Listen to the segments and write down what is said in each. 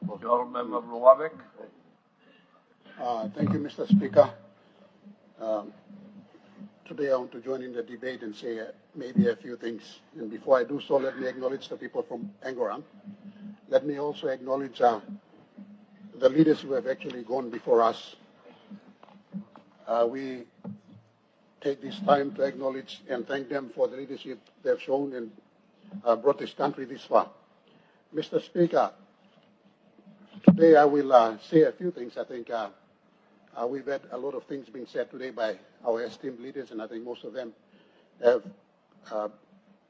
Your member Wabag. Thank you, Mr. Speaker. Today I want to join in the debate and say maybe a few things. And before I do so, let me acknowledge the people from Angoran. Let me also acknowledge the leaders who have actually gone before us. We take this time to acknowledge and thank them for the leadership they've shown and brought this country this far. Mr. Speaker, today I will say a few things. I think we've had a lot of things being said today by our esteemed leaders, and I think most of them have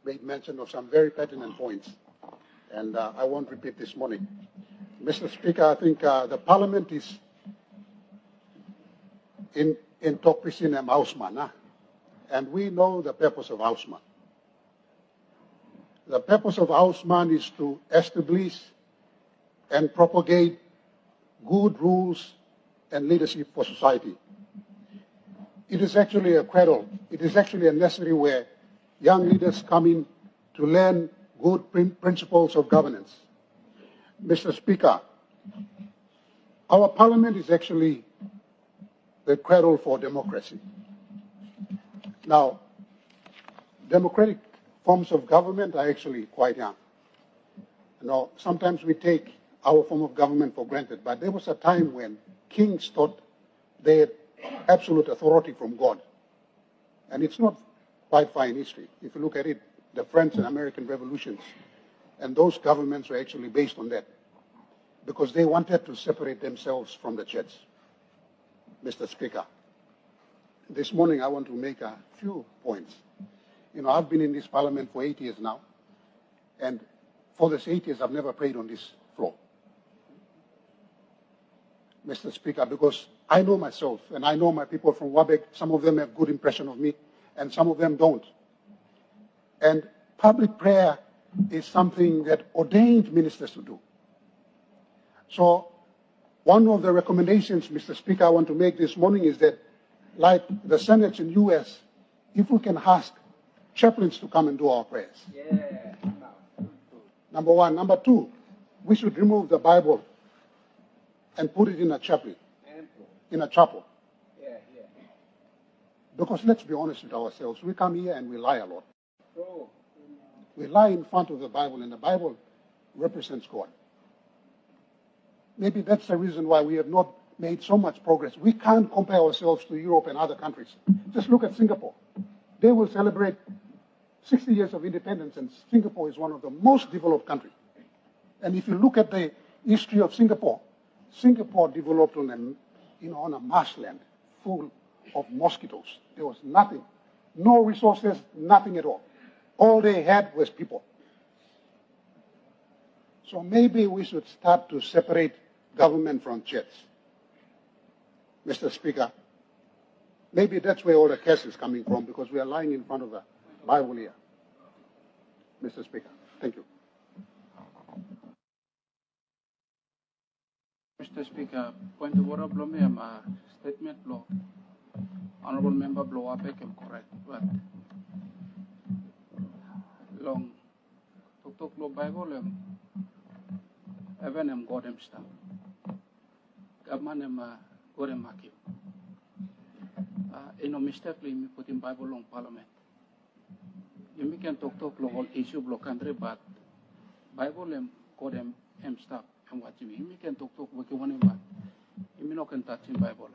made mention of some very pertinent points, and I won't repeat this morning. Mr. Speaker, I think the Parliament is in Tokpisinem Hausman, and we know the purpose of Hausman. The purpose of Hausman is to establish and propagate good rules and leadership for society. It is actually a cradle. It is actually a nursery where young leaders come in to learn good principles of governance. Mr. Speaker, our parliament is actually the cradle for democracy. Now, democratic forms of government are actually quite young. Sometimes we take our form of government for granted, but there was a time when kings thought they had absolute authority from God. And it's not quite far in history. If you look at it, the French and American revolutions, and those governments were actually based on that, because they wanted to separate themselves from the church. Mr. Speaker, this morning I want to make a few points. I've been in this parliament for 8 years now, and for these 8 years I've never prayed on this floor. Mr. Speaker, because I know myself and I know my people from Wabag. Some of them have good impression of me and some of them don't. And public prayer is something that ordained ministers to do. So one of the recommendations, Mr. Speaker, I want to make this morning is that, like the Senate in US, if we can ask chaplains to come and do our prayers. Yeah. Number one. Number two, we should remove the Bible and put it in a chapel. In a chapel. Yeah. Because let's be honest with ourselves, we come here and we lie a lot. True. We lie in front of the Bible, and the Bible represents God. Maybe that's the reason why we have not made so much progress. We can't compare ourselves to Europe and other countries. Just look at Singapore. They will celebrate 60 years of independence, and Singapore is one of the most developed countries. And if you look at the history of Singapore developed on a marshland full of mosquitoes. There was nothing, no resources, nothing at all. All they had was people. So maybe we should start to separate government from church. Mr. Speaker, maybe that's where all the cash is coming from, because we are lying in front of the Bible here. Mr. Speaker, thank you. Mr. Speaker, point of order, statement blow. Honorable Member Wabag, I'm correct, but long tuk lo Bible even God stuff. Government God makim. Mistakenly me put in Bible long Parliament. You can talk lo all issue block country, but Bible God stuff. And what you mean, can talk with you one but you not can touch in Bible.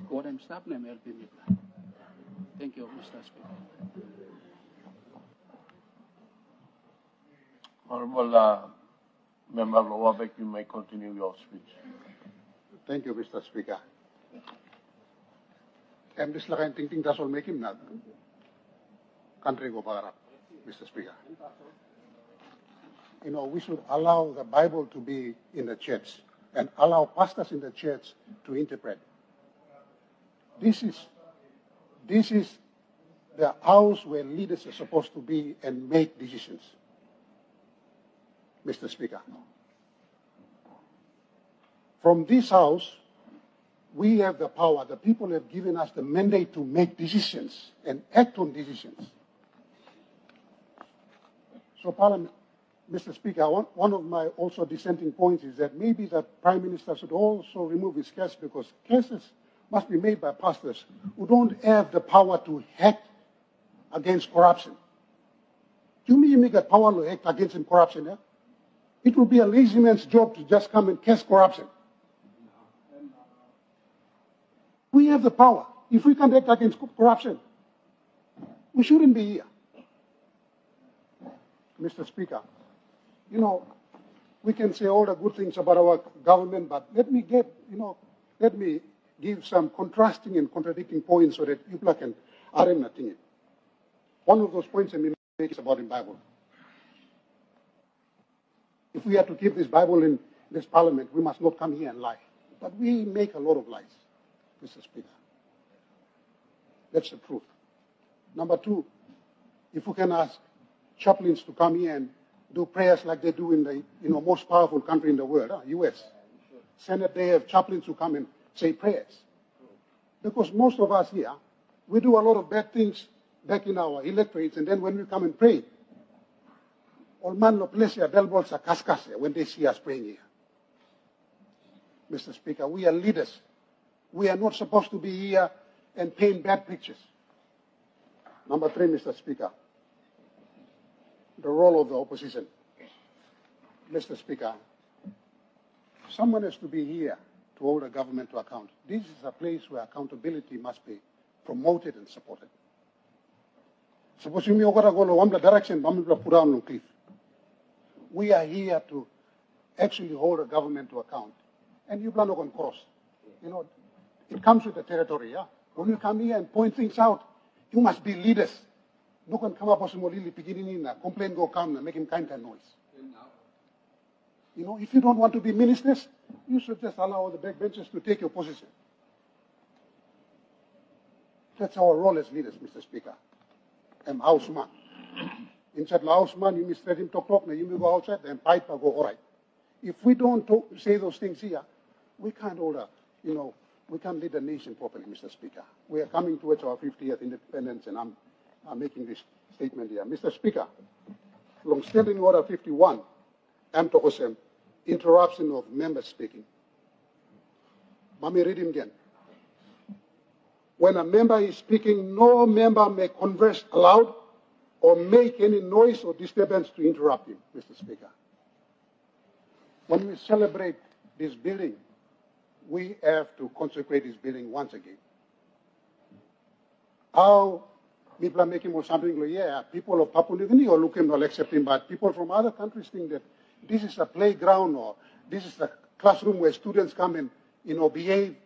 God stop name help me. Thank you, Mr. Speaker. Honorable Member Wabag, you may continue your speech. Thank you, Mr. Speaker. I'm just like thinking that's all make him not country go back, Mr. Speaker. We should allow the Bible to be in the church and allow pastors in the church to interpret. This is the house where leaders are supposed to be and make decisions. Mr. Speaker. From this house, we have the power. The people have given us the mandate to make decisions and act on decisions. So Parliament, Mr. Speaker, one of my also dissenting points is that maybe the Prime Minister should also remove his case, because cases must be made by pastors who don't have the power to act against corruption. You mean you make a power to act against corruption? Yeah? It will be a lazy man's job to just come and cast corruption. We have the power. If we can't act against corruption, we shouldn't be here. Mr. Speaker, you know, we can say all the good things about our government, but let me give some contrasting and contradicting points so that people can arrange nothing. One of those points I make is about the Bible. If we are to keep this Bible in this parliament, we must not come here and lie. But we make a lot of lies, Mr. Speaker. That's the truth. Number two, if we can ask chaplains to come here and do prayers like they do in the most powerful country in the world, U.S. Senate, they have chaplains who come and say prayers. Because most of us here, we do a lot of bad things back in our electorates, and then when we come and pray, all man of pleasure, bellboys are kaskase when they see us praying here. Mr. Speaker, we are leaders. We are not supposed to be here and paint bad pictures. Number three, Mr. Speaker, the role of the opposition. Mr. Speaker, someone has to be here to hold the government to account. This is a place where accountability must be promoted and supported. Suppose you go to one direction, put down on cliff. We are here to actually hold the government to account. And you plan on cross. You know, it comes with the territory, yeah? When you come here and point things out, you must be leaders. No can come up with some complain go come and make him kind of noise. You know, if you don't want to be ministers, you should just allow the backbenchers to take your position. That's our role as leaders, Mr. Speaker. I'm houseman. Inside the houseman, you must let him talk, now you may go outside, then pipe go, all right. If we don't say those things here, we can't hold we can't lead the nation properly, Mr. Speaker. We are coming towards our 50th independence, and I'm making this statement here. Mr. Speaker, from Standing Order 51, I'm talking interruption of members speaking. Let me read him again. When a member is speaking, no member may converse aloud or make any noise or disturbance to interrupt him, Mr. Speaker. When we celebrate this building, we have to consecrate this building once again. How people are making more something like, yeah, people of Papua New Guinea are looking not accepting, but people from other countries think that this is a playground or this is a classroom where students come and, behave.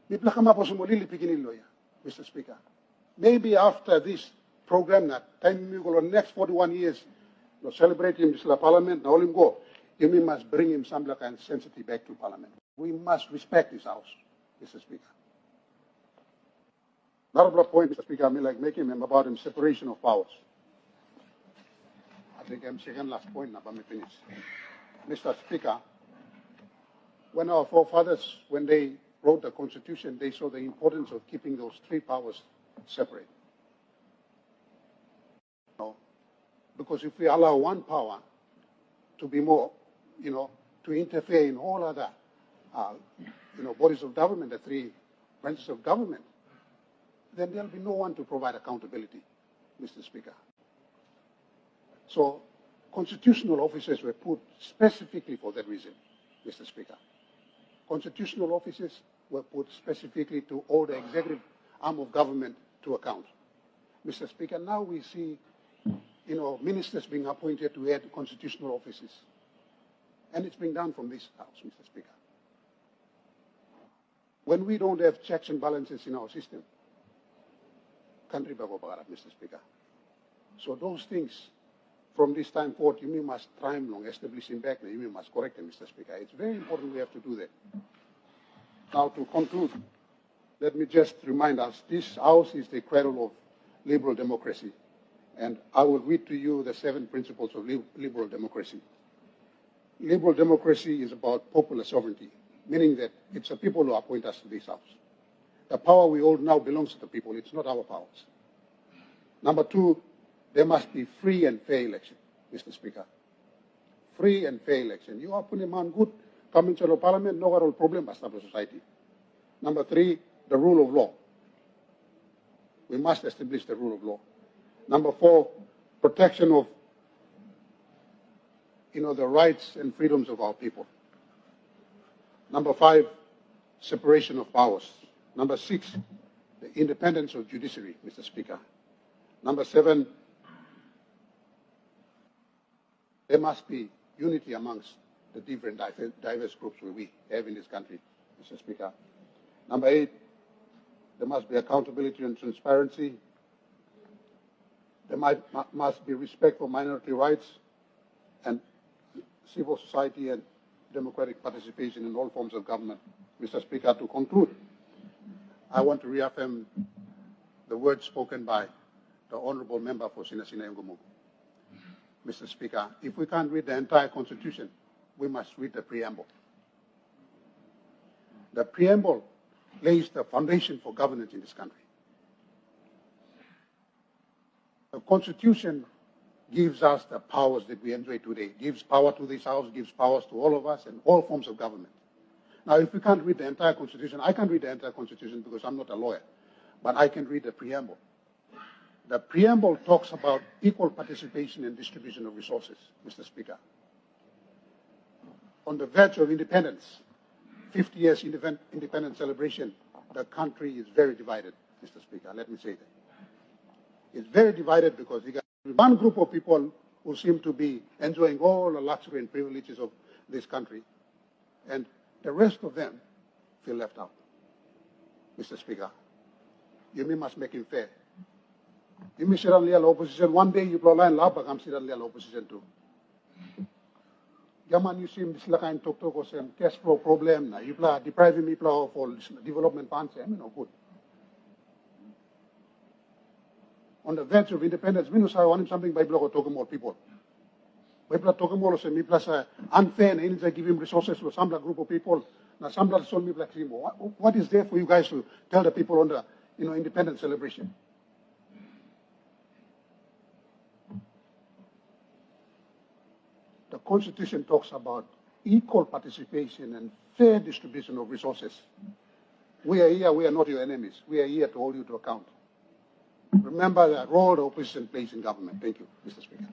People come up with some Mr. Speaker. Maybe after this program, that time we go next 41 years, celebrate him, this parliament, now him go. You must bring him some kind of sensitivity back to parliament. We must respect this house, Mr. Speaker. Another point, Mr. Speaker, I mean, like making him about him separation of powers. I think I'm second last point now, but me finish. Mr. Speaker, when our forefathers, when they wrote the Constitution, they saw the importance of keeping those three powers separate. Because if we allow one power to be more, to interfere in all other, bodies of government, the three branches of government, then there'll be no one to provide accountability, Mr. Speaker. So constitutional officers were put specifically for that reason, Mr. Speaker. Constitutional officers were put specifically to hold the executive arm of government to account. Mr. Speaker, now we see, ministers being appointed to head constitutional offices. And it's being done from this house, Mr. Speaker. When we don't have checks and balances in our system, country Mr. Speaker. So those things, from this time forward, you must try long establishing back, you must correct them, Mr. Speaker. It's very important we have to do that. Now, to conclude, let me just remind us, this house is the cradle of liberal democracy. And I will read to you the 7 principles of liberal democracy. Liberal democracy is about popular sovereignty, meaning that it's the people who appoint us to this house. The power we hold now belongs to the people. It's not our powers. Number 2, there must be free and fair election. Mr. Speaker. Free and fair election. You open a man good, come into the parliament, no other problem as the society. Number 3, the rule of law. We must establish the rule of law. Number 4, protection of the rights and freedoms of our people. Number 5, separation of powers. Number 6, the independence of judiciary, Mr. Speaker. Number 7, there must be unity amongst the different diverse groups we have in this country, Mr. Speaker. Number 8, there must be accountability and transparency. There must be respect for minority rights and civil society and democratic participation in all forms of government. Mr. Speaker, to conclude, I want to reaffirm the words spoken by the Honourable Member for Sinasina Ngumu. Mr. Speaker, if we can't read the entire Constitution, we must read the preamble. The preamble lays the foundation for governance in this country. The Constitution gives us the powers that we enjoy today, gives power to this House, gives powers to all of us and all forms of government. Now, if we can't read the entire Constitution, I can't read the entire Constitution because I'm not a lawyer, but I can read the preamble. The preamble talks about equal participation and distribution of resources, Mr. Speaker. On the verge of independence, 50 years independence celebration, the country is very divided, Mr. Speaker. Let me say that. It's very divided because you got one group of people who seem to be enjoying all the luxury and privileges of this country, and the rest of them feel left out. Mr. Speaker, you must make it fair. You may sit on the opposition. One day you blow line lapa, I'm sitting on the opposition too. Yaman, you seem this like I'm talk and cash flow problem. You play depriving me for development funds. I mean, no good. On the verge of independence, we know I want something by block or talking more people. We play talking more, so me plus unfair and I give him resources to some group of people. Now some blood sold me black what is there for you guys to tell the people on the independence celebration? The Constitution talks about equal participation and fair distribution of resources. We are here, we are not your enemies. We are here to hold you to account. Remember the role the opposition plays in government. Thank you, Mr. Speaker.